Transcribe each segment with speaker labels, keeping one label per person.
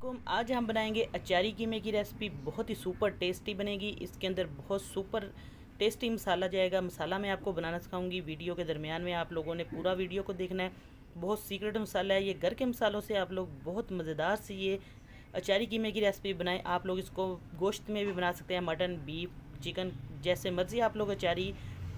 Speaker 1: आज हम बनाएंगे अचारी कीमे की रेसिपी। बहुत ही सुपर टेस्टी बनेगी। इसके अंदर बहुत सुपर टेस्टी मसाला जाएगा। मसाला मैं आपको बनाना सिखाऊंगी। वीडियो के दरमियान में आप लोगों ने पूरा वीडियो को देखना है। बहुत सीक्रेट मसाला है ये। घर के मसालों से आप लोग बहुत मज़ेदार से ये अचारी कीमे की रेसिपी बनाएं। आप लोग इसको गोश्त में भी बना सकते हैं, मटन, बीफ, चिकन, जैसे मर्ज़ी आप लोग अचारी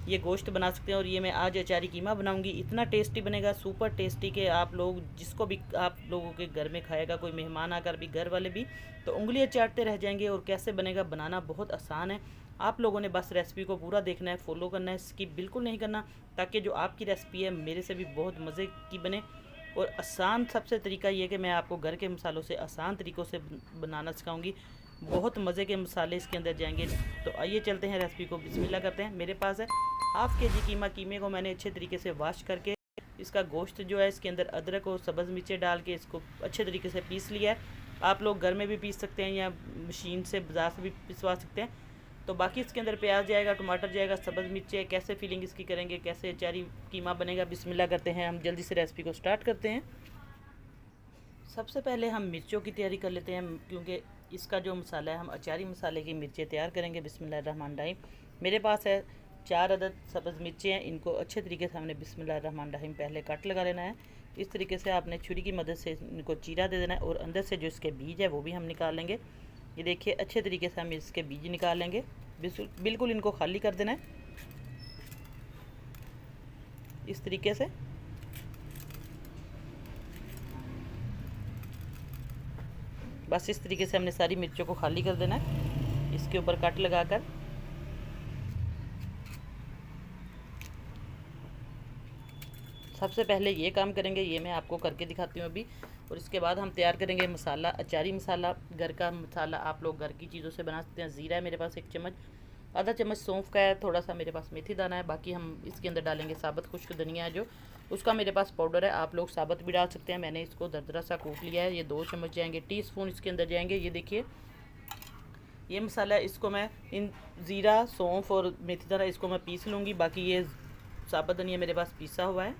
Speaker 1: ये गोश्त बना सकते हैं। और ये मैं आज अचारी कीमा बनाऊंगी। इतना टेस्टी बनेगा, सुपर टेस्टी, के आप लोग जिसको भी आप लोगों के घर में खाएगा, कोई मेहमान आकर भी, घर वाले भी, तो उंगलियां चाटते रह जाएंगे। और कैसे बनेगा, बनाना बहुत आसान है। आप लोगों ने बस रेसिपी को पूरा देखना है, फॉलो करना है, स्किप बिल्कुल नहीं करना, ताकि जो आपकी रेसिपी है मेरे से भी बहुत मज़े की बने। और आसान सबसे तरीका ये कि मैं आपको घर के मसालों से आसान तरीक़ों से बनाना सिखाऊंगी। बहुत मज़े के मसाले इसके अंदर जाएंगे। तो आइए चलते हैं, रेसिपी को बिस्मिल्लाह करते हैं। मेरे पास है हाफ़ के जी कीमा। कीमे को मैंने अच्छे तरीके से वॉश करके इसका गोश्त जो है इसके अंदर अदरक और सब्ज़ मिर्चें डाल के इसको अच्छे तरीके से पीस लिया है। आप लोग घर में भी पीस सकते हैं या मशीन से, बाज़ार से भी पिसवा सकते हैं। तो बाकी इसके अंदर प्याज जाएगा, टमाटर जाएगा, सब्ज़ मिर्चें। कैसे फीलिंग इसकी करेंगे, कैसे अचारी कीमा बनेगा, बिस्मिल्लाह करते हैं। हम जल्दी से रेसिपी को स्टार्ट करते हैं। सबसे पहले हम मिर्चों की तैयारी कर लेते हैं, क्योंकि इसका जो मसाला है हम अचारी मसाले की मिर्चें तैयार करेंगे। बिस्मिल्लाहिर्रहमानिर्रहीम। मेरे पास है 4 अदद सब्ज़ मिर्चें हैं। इनको अच्छे तरीके से हमने बिस्मिल्लाहिर्रहमानिर्रहीम पहले कट लगा लेना है। इस तरीके से आपने छुरी की मदद से इनको चीरा दे देना है। और अंदर से जो इसके बीज है वो भी हम निकाल लेंगे। ये देखिए, अच्छे तरीके से हम इसके बीज निकाल लेंगे। बिल्कुल इनको खाली कर देना है इस तरीके से। बस इस तरीके से हमने सारी मिर्चों को खाली कर देना है, इसके ऊपर कट लगाकर। सबसे पहले ये काम करेंगे, ये मैं आपको करके दिखाती हूँ अभी। और इसके बाद हम तैयार करेंगे मसाला, अचारी मसाला। घर का मसाला आप लोग घर की चीज़ों से बना सकते हैं। ज़ीरा है मेरे पास 1 चम्मच, आधा चम्मच सौंफ का है, थोड़ा सा मेरे पास मेथी दाना है। बाकी हम इसके अंदर डालेंगे साबुत खुश्क धनिया है जो, उसका मेरे पास पाउडर है। आप लोग साबुत भी डाल सकते हैं। मैंने इसको दरदरा सा कूट लिया है। ये 2 चम्मच जाएंगे, टीस्पून इसके अंदर जाएंगे। ये देखिए, ये मसाला, इसको मैं इन ज़ीरा, सौंफ और मेथी दाना इसको मैं पीस लूँगी। बाकी ये साबुत धनिया मेरे पास पीसा हुआ है।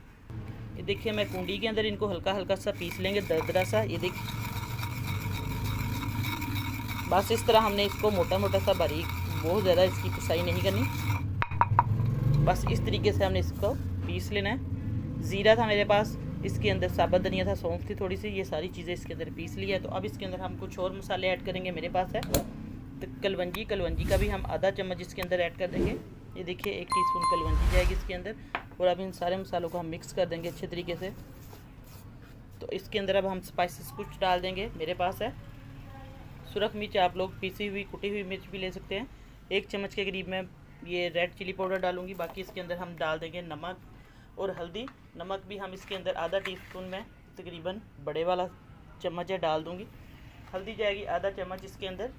Speaker 1: ये देखिए, मैं कुंडी के अंदर इनको हल्का हल्का सा पीस लेंगे, दरदरा सा। ये देखिए, बस इस तरह हमने इसको मोटा मोटा सा, बारीक, बहुत ज़्यादा इसकी पिसाई नहीं करनी। बस इस तरीके से हमने इसको पीस लेना है। ज़ीरा था मेरे पास, इसके अंदर साबुत धनिया था, सौंफ थी थोड़ी सी, ये सारी चीज़ें इसके अंदर पीस लिया है। तो अब इसके अंदर हम कुछ और मसाले ऐड करेंगे। मेरे पास है तो कलवंजी का भी हम आधा चम्मच इसके अंदर ऐड कर देंगे। ये देखिए, 1 टीस्पून कलवंजी जाएगी इसके अंदर। और अब इन सारे मसालों को हम मिक्स कर देंगे अच्छे तरीके से। तो इसके अंदर अब हम स्पाइसेस कुछ डाल देंगे। मेरे पास है सुरख मिर्च, आप लोग पीसी हुई कुटी हुई मिर्च भी ले सकते हैं। 1 चम्मच के करीब मैं ये रेड चिली पाउडर डालूंगी। बाकी इसके अंदर हम डाल देंगे नमक और हल्दी। नमक भी हम इसके अंदर आधा टीस्पून में, तकरीबन बड़े वाला चम्मच है, डाल दूँगी। हल्दी जाएगी आधा चम्मच इसके अंदर।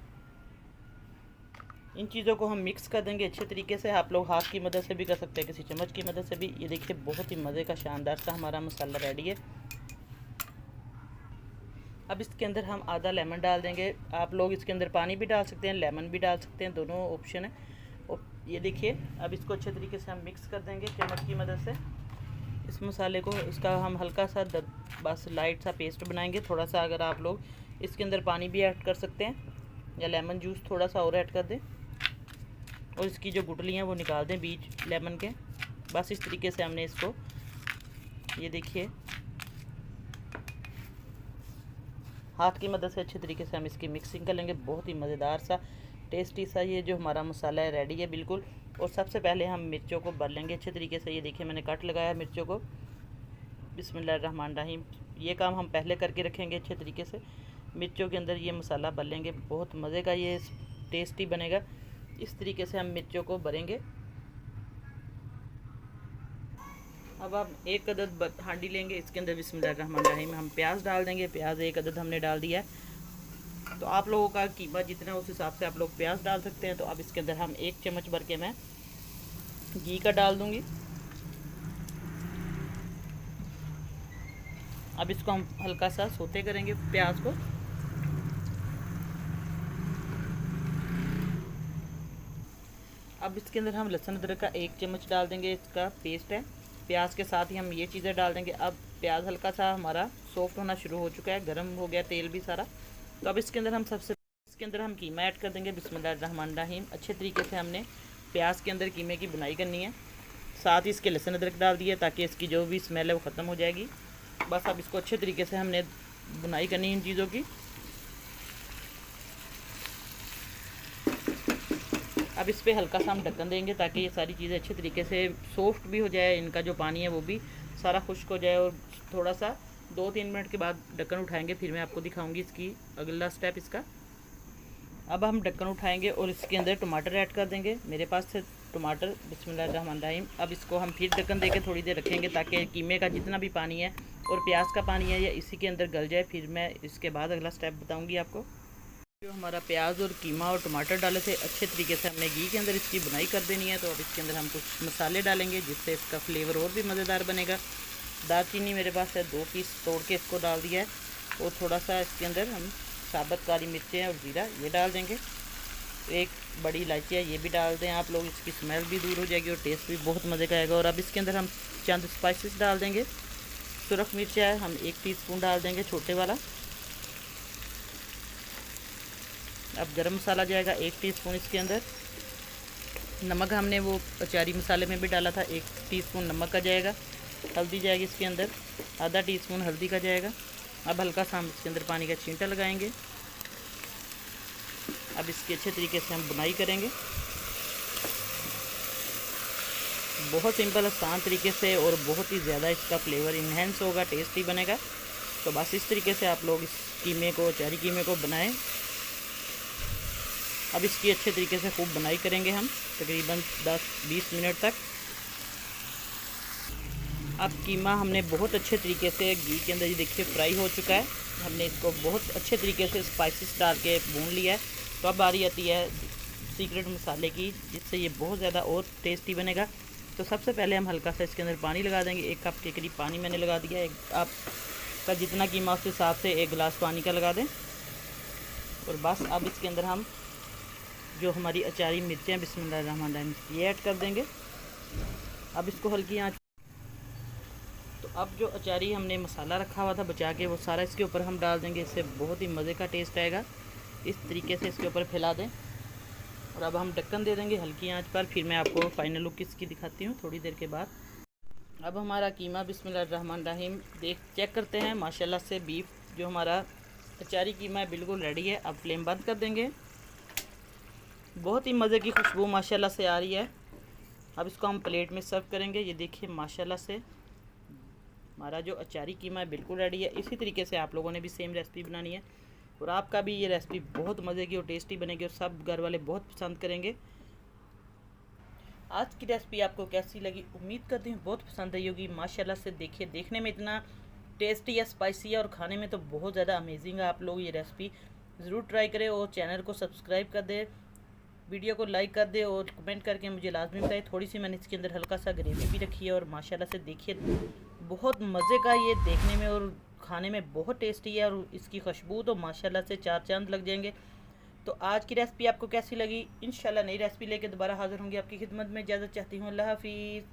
Speaker 1: इन चीज़ों को हम मिक्स कर देंगे अच्छे तरीके से। आप लोग हाथ की मदद से भी कर सकते हैं, किसी चम्मच की मदद से भी। ये देखिए, बहुत ही मज़े का शानदार सा हमारा मसाला रेडी है। अब इसके अंदर हम आधा लेमन डाल देंगे। आप लोग इसके अंदर पानी भी डाल सकते हैं, लेमन भी डाल सकते हैं, दोनों ऑप्शन है। और ये देखिए, अब इसको अच्छे तरीके से हम मिक्स कर देंगे चम्मच की मदद से। इस मसाले को, इसका हम हल्का सा बस लाइट सा पेस्ट बनाएंगे। थोड़ा सा अगर आप लोग इसके अंदर पानी भी ऐड कर सकते हैं, या लेमन जूस थोड़ा सा और ऐड कर दें। और इसकी जो गुठली हैं वो निकाल दें बीज लेमन के। बस इस तरीके से हमने इसको, ये देखिए, हाथ की मदद से अच्छे तरीके से हम इसकी मिक्सिंग कर लेंगे। बहुत ही मज़ेदार सा, टेस्टी सा ये जो हमारा मसाला है रेडी है बिल्कुल। और सबसे पहले हम मिर्चों को भर लेंगे अच्छे तरीके से। ये देखिए, मैंने कट लगाया मिर्चों को। बिस्मिल्लाहिर्रहमानिर्रहीम। ये काम हम पहले करके रखेंगे अच्छे तरीके से। मिर्चों के अंदर ये मसाला भर लेंगे, बहुत मज़े का ये टेस्टी बनेगा। इस तरीके से हम मिर्चों को भरेंगे। अब हम 1 अदद हांडी लेंगे, इसके अंदर बिस्मिल्लाहिर्रहमानिर्रहीम हम प्याज डाल देंगे। प्याज 1 अदद हमने डाल दिया है। तो आप लोगों का कीमा जितना उस हिसाब से आप लोग प्याज डाल सकते हैं। तो अब इसके अंदर हम 1 चम्मच भर के मैं घी का डाल दूंगी। अब इसको हम हल्का सा सोते करेंगे प्याज को। अब इसके अंदर हम लहसुन अदरक का 1 चम्मच डाल देंगे, इसका पेस्ट है। प्याज के साथ ही हम ये चीज़ें डाल देंगे। अब प्याज हल्का सा हमारा सॉफ्ट होना शुरू हो चुका है, गर्म हो गया तेल भी सारा। तो अब इसके अंदर हम कीमा ऐड कर देंगे। बिस्मिल्लाहिर्रहमानिर्रहीम। अच्छे तरीके से हमने प्याज के अंदर कीमे की बुनाई करनी है। साथ ही इसके लहसुन अदरक डाल दिए ताकि इसकी जो भी स्मेल है वो ख़त्म हो जाएगी। बस अब इसको अच्छे तरीके से हमने बुनाई करनी है इन चीज़ों की। अब इस पर हल्का सा हम ढक्कन देंगे ताकि ये सारी चीज़ें अच्छे तरीके से सॉफ्ट भी हो जाए, इनका जो पानी है वो भी सारा खुश्क हो जाए। और थोड़ा सा 2-3 मिनट के बाद ढक्कन उठाएंगे, फिर मैं आपको दिखाऊंगी इसकी अगला स्टेप इसका। अब हम ढक्कन उठाएंगे और इसके अंदर टमाटर ऐड कर देंगे। मेरे पास से टमाटर, बिस्मिल्लाहिर्रहमानिर्रहीम। अब इसको हम फिर ढक्कन देके थोड़ी देर रखेंगे ताकि कीमे का जितना भी पानी है और प्याज का पानी है ये इसी के अंदर गल जाए। फिर मैं इसके बाद अगला स्टेप बताऊँगी आपको। जो हमारा प्याज और कीमा और टमाटर डाले थे, अच्छे तरीके से हमने घी के अंदर इसकी बुनाई कर देनी है। तो अब इसके अंदर हम कुछ मसाले डालेंगे जिससे इसका फ्लेवर और भी मज़ेदार बनेगा। दालचीनी मेरे पास है 2 पीस, तोड़ के इसको डाल दिया है। और थोड़ा सा इसके अंदर हम साबुत काली मिर्चें और ज़ीरा ये डाल देंगे। एक बड़ी इलायची है, ये भी डाल दें आप लोग, इसकी स्मेल भी दूर हो जाएगी और टेस्ट भी बहुत मज़े का आएगा। और अब इसके अंदर हम चंद स्पाइसेस डाल देंगे। सुरख मिर्च है, हम 1 टीस्पून डाल देंगे छोटे वाला। अब गरम मसाला जाएगा 1 टीस्पून इसके अंदर। नमक हमने वो अचारी मसाले में भी डाला था, 1 टीस्पून नमक का जाएगा। हल्दी जाएगी इसके अंदर, आधा टीस्पून हल्दी का जाएगा। अब हल्का सा हम इसके अंदर पानी का छींटा लगाएंगे। अब इसकी अच्छे तरीके से हम बुनाई करेंगे, बहुत सिंपल आसान तरीके से, और बहुत ही ज़्यादा इसका फ्लेवर इन्हेंस होगा, टेस्टी बनेगा। तो बस इस तरीके से आप लोग इस कीमे को, अचारी कीमे को बनाएं। अब इसकी अच्छे तरीके से खूब बुनाई करेंगे हम तकरीबन 10-20 मिनट तक। अब कीमा हमने बहुत अच्छे तरीके से घी के अंदर ये देखिए फ्राई हो चुका है। हमने इसको बहुत अच्छे तरीके से स्पाइसेस डाल के भून लिया है। तो अब बारी आती है सीक्रेट मसाले की, जिससे ये बहुत ज़्यादा और टेस्टी बनेगा। तो सबसे पहले हम हल्का सा इसके अंदर पानी लगा देंगे। 1 कप के करीब पानी मैंने लगा दिया है। आपका जितना कीमा उस हिसाब से 1 गिलास पानी का लगा दें। और बस अब इसके अंदर हम जो हमारी अचारी मिर्चें, बिस्मिल्लाहिर्रहमानिर्रहीम, ये ऐड कर देंगे। अब इसको हल्की आंच। तो अब जो अचारी हमने मसाला रखा हुआ था बचा के, वो सारा इसके ऊपर हम डाल देंगे। इससे बहुत ही मज़े का टेस्ट आएगा। इस तरीके से इसके ऊपर फैला दें और अब हम ढक्कन दे देंगे हल्की आंच पर। फिर मैं आपको फाइनल लुक इसकी दिखाती हूँ थोड़ी देर के बाद। अब हमारा कीमा, बिस्मिल्लाहिर्रहमानिर्रहीम, चेक करते हैं। माशाल्लाह से बीफ जो हमारा अचारी कीमा है बिल्कुल रेडी है। अब फ्लेम बंद कर देंगे। बहुत ही मज़े की खुशबू माशाल्लाह से आ रही है। अब इसको हम प्लेट में सर्व करेंगे। ये देखिए माशाल्लाह से हमारा जो अचारी कीमा है बिल्कुल रेडी है। इसी तरीके से आप लोगों ने भी सेम रेसिपी बनानी है और आपका भी ये रेसिपी बहुत मज़े की और टेस्टी बनेगी और सब घर वाले बहुत पसंद करेंगे। आज की रेसिपी आपको कैसी लगी? उम्मीद करती हूँ बहुत पसंद आई होगी। माशाल्लाह से देखिए, देखने में इतना टेस्टी है, स्पाइसी है और खाने में तो बहुत ज़्यादा अमेजिंग है। आप लोग ये रेसिपी ज़रूर ट्राई करें और चैनल को सब्सक्राइब कर दें, वीडियो को लाइक कर दे और कमेंट करके मुझे लाजमी बताएं। थोड़ी सी मैंने इसके अंदर हल्का सा ग्रेवी भी रखी है और माशाल्लाह से देखिए बहुत मज़े का, ये देखने में और खाने में बहुत टेस्टी है। और इसकी खुशबू तो माशाल्लाह से 4 चांद लग जाएंगे। तो आज की रेसिपी आपको कैसी लगी? इंशाल्लाह नई रेसिपी लेके दोबारा हाज़िर होंगी आपकी खिदमत में। इजाज़त चाहती हूँ। अल्लाह हाफिज़।